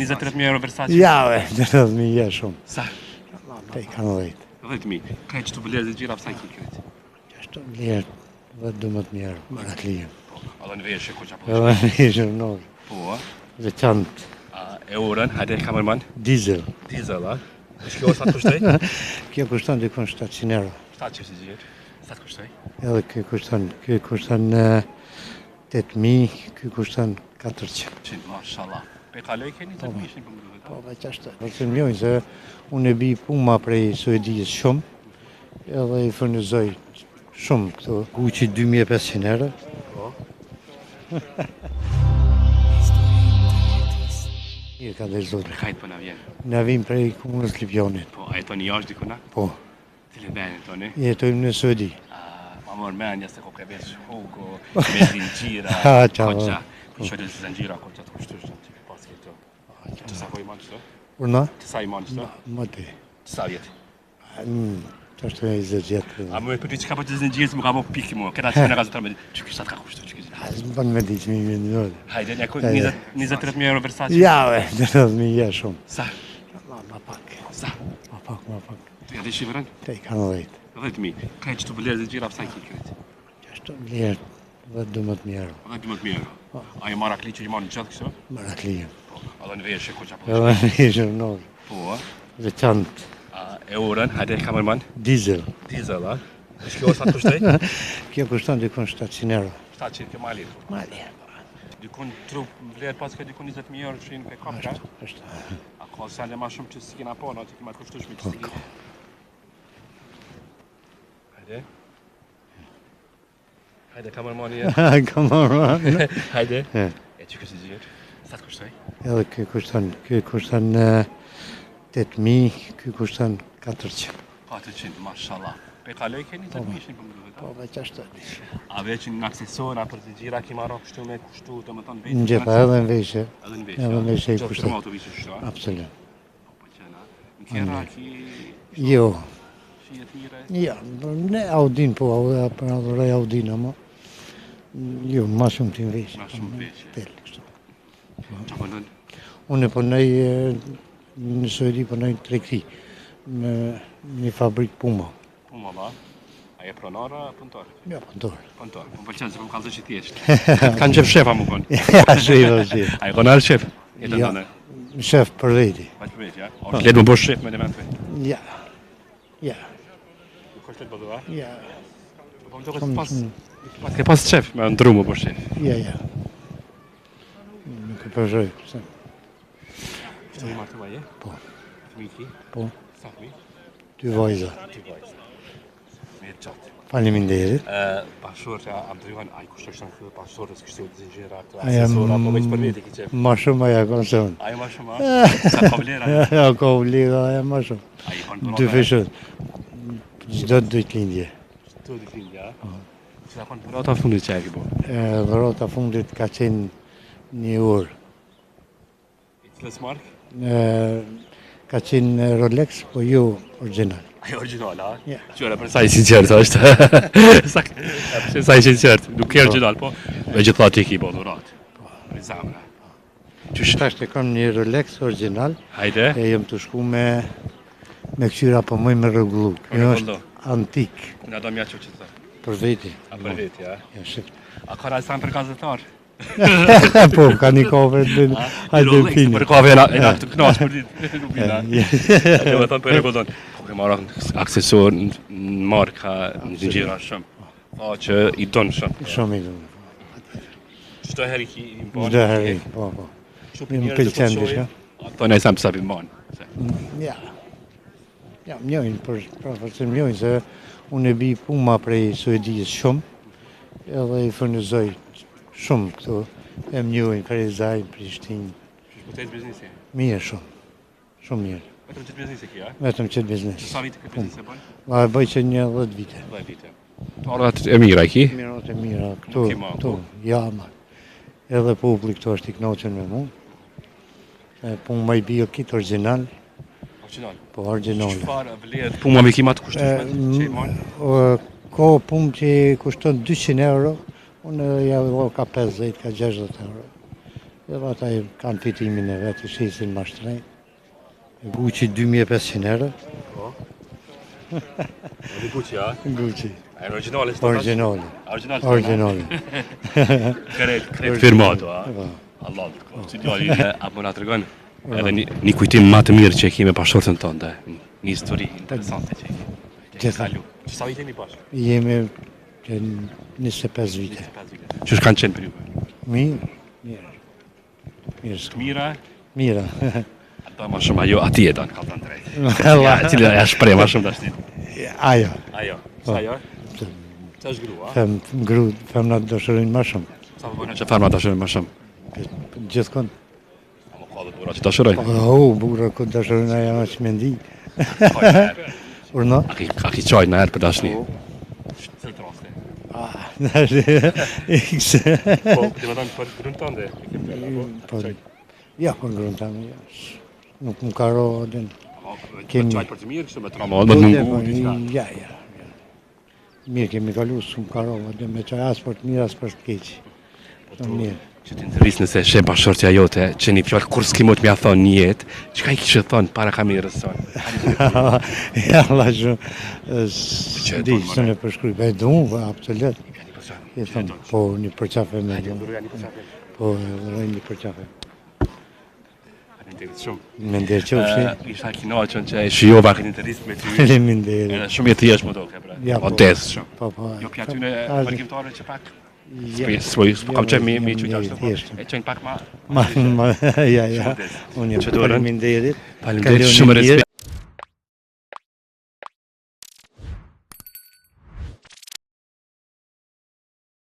23.000 euro Versace? Ja, 30.000 shumë. Sa? Te kanë 10. 10.000. Ka që të vlerë dhe gjira pësa i ki këtë? Qashtu vlerë 12.000 euro. Marat lijem. Edhe në veshë ko që apo? Edhe në veshë në nërë. Po, Veçantë. Eurën, hajde kamerman? Diesel. Diesel, a? Shkjo sa të kushtoj? Kjo kushton dikon 700 euro. 700 si gjithë? Sa të kushtoj? Edhe kjo kushton 8.000, kjo kushton 400. Mashallah. Pe kaloj keni 8.000 për më duhet? Po, me qashtë. Po të mjojnë se unë e bi puma prej Suedijës shumë, edhe i furnizoj shumë këto. Gucci 2.500 euro. Po. Mirë ka dhe zotë. Kajtë për në vjenë? Na vim prej komunës Lipjonit. Po, a jeton një jashtë dikuna? Po. Cile benin toni? Jetojmë në Suedi. Ma mor menja se ko kebesh hugo, me zingjira, koqa. Po shojtë se zingjira koqa të kushtush të që pas këto. Të sa ko i manë qëto? Urna? Të sa i manë qëto? Më të. Të sa vjetë? Të është e 20 jetë. A më e përdi që ka po të zingjirës më ka po pikë mu, këta që në gazetar me di, që kështë ka kushtu, që kështë? Më bënë me diqë mi vendore. Hajde, një 23.000 euro Versace? Ja, 30.000 shumë. Sa? Ma pak. Sa? Ma pak. Të ja dhe shifërën? Te i kanë 10. 10.000. Ka që të vlerë dhe gjira pësa i ki këtë? Qashtu vlerë 12.000 euro. 12.000 euro. A i marak li që i marë në qatë kështë? Marat lijem. Edhe në veshë ko që apo? Edhe në veshë në nërë. Po, Veçantë. Eurën, hajde kamerman? Diesel. Diesel, a? Shkjo sa të kushtoj? Kjo kushton dikon 700 euro. 700 kjo mali. Mali. Dikun trup vlerë pas ka dikun 20.000 euro që në kap, ka? Është. A ka sale ma shumë që si kena po, no, që kema të kushtush me që si kena. Hajde. Hajde kamermani e. Kamerman. Hajde. E që kësi gjithë? Sa të kushtoj? Edhe kjo kushton 8.000, kjo kushton 400. 400, mashallah. Pe kaloj keni 8.000 për më duhet? Po, me qashtë. A veçin në aksesora për të gjira ki marro kështu me kushtu, të më tonë veshë? Në gjepa edhe në veshë. Edhe në Edhe në veshë i Gjotë kushton. shumë autobisë shtu, a? Absolut. Po qena. Në kjera ki... Jo. Shijet mire? Ja, ne Audin po, për adhurej Audin, ama. Jo, ma shumë të në veshë. Ma shumë veshë. Tel, kështu. Qa përnën? Unë e përnej në Suedi përnej në trekti, në një fabrikë puma. Puma ba? A je pronara, punëtor? Ja, punëtor. Punëtor. Më pëlqenë se më kalëzë që t'jeshtë. Kanë qef shefa më konë? Ja, shef. A je konar shef? Jetën Ja. tonë? Shef për veti. Pa që për veti, ja? O letë më bosh shef me element për? Ja. Ja. Nuk është letë bëdu, a? Ja. Po më të këtë pas ke pas shef me ndru më bosh shef. Ja. Nuk e përshoj. Qëtë i martë të baje? Po. Fëmi ki? Po. Sa fëmi? 2 vajza. Ty vajzë. Mirë qatë. Faleminderit. Pashur që am të rihon, a i kushtë është në këtë pashurës kështu të zingjera, të Aja asesora, po veç për veti ki qef? ma shumë aja konë se unë. A i ma shumë, a? Sa ka vlera? Ja, ka obliga aja ma shumë. A i konë Dy përata? fishët. Gjdo të dytë lindje. Të dy findja, a? Që da konë përata fundit që e ki bo? Dhërota fundit ka qenë 1 orë. I cilës mark? Ka qenë Rolex, po jo original. A i original, a? Ja. Qëra për sa i sinqert është. Sa i sinqert, nuk e original, po me gjitha ti ki bo dhurat. Me zamra. Tash të kam një Rolex original, Hajde. e jem të shku me këqyra po mëj me rregullu. Kjo rregullu. është antik, Nga do mja që të thë. për veti. A për veti, a? Ja, shif. A ka rajsan për gazetar? Po, ka një kove të hajde Rolex, pini. për kave e na të knash për ditë. Rubina. Jo me thonë për regullon. Po ke marrë aksesor në marka, në zingjira shumë. Tha që i donë shumë. Shumë i dhëmë. Çdo herë ki i mbanë. Gjdo herë, po. Shumë Më pëlqen dishka. Ato ne sa më sapi mbanë. Ja. Ja, mjojnë, për që mjojnë, se unë e bi puma prej Suedijës shumë, edhe i furnizoj shumë këtu, e mjojnë, Karizaj, Prishtinë, Po të biznesi. mirë shumë, shumë mirë, Vetëm që të biznesi ki, a? vetëm qëtë biznes. Sa vite këtë biznes e bënë? Ma e bëj që një 10 vite. 10 vite. Ordat e mira i ki? Mirat e mira, këtu, Nuk i ma, këtu, ja, ma. Edhe publik këtu është i knoqen me mu. Po më i bio kitë original, Original. po original. Çfarë vlerë puma me kimat kushtueshme që i marr? Ko pumë që kushton 200 euro, unë ja ka 50, ka 60 euro. Edhe ata kanë fitimin e vetë, shisin ma shtrenjt. Gucci 2500 euro. Në Gucci, a? Gucci. Originale, Originali. Originali. Kret firmato, a? Allah, si djali, apo na tregon edhe një kujtim më të mirë që e kemi pashortën tonë, një histori interesante që e kemi. Kalu. Sa vite jeni bashkë? Jemi 25 vite. Që kanë qenë për ju? Mirë. Mira? Mira. Ata ma shumë ajo ati e donë, ka të drejtë. Allah. Cili e shprej ma shumë të ashtin. Ajo. Ajo. Sa ajo? Sa është grua? Femna të dëshërojnë ma shumë. Sa më bojnë që femna të dëshërojnë ma shumë? Gjithkon. A më ka dhe bura që dëshërojnë? Bura ku dëshërojnë aja ma që me ndi. Urna? A ki qajnë në herë për dashni? Cëllë të raste? Po, të më danë për grënë të ndë? Ja, për grënë të ndë, nuk më karo adin. Kemi qajtë për të mirë, kështë me trama, më të mungu, diska? Ja. Mirë kemi kalu, së më karo adin, me qaj asë për të mirë, asë për të keqë. Mirë. Që t'interesë nëse shem bashkëshortja jote, që një fjallë kur s'ki mot m'ja thonë një jetë, që ka i kishë thonë para kamerës sonë? Ja, la shumë, di, së në përshkruj, be du, absolut. E thonë, po një përqafe me du. Po, një përqafe. Me nderë qofshi. Isha kinaqën që e shijova këtë interistë me ty. Faleminderit. Edhe shumë jetë jesh më doke, bre. O desë shumë. Po. Jo pja ty në përgjimtare që pak? S'po kam qenë mi që qashtu, e qenë pak ma... Ja. Unë jam faleminderit. Faleminderit, shumë respekt.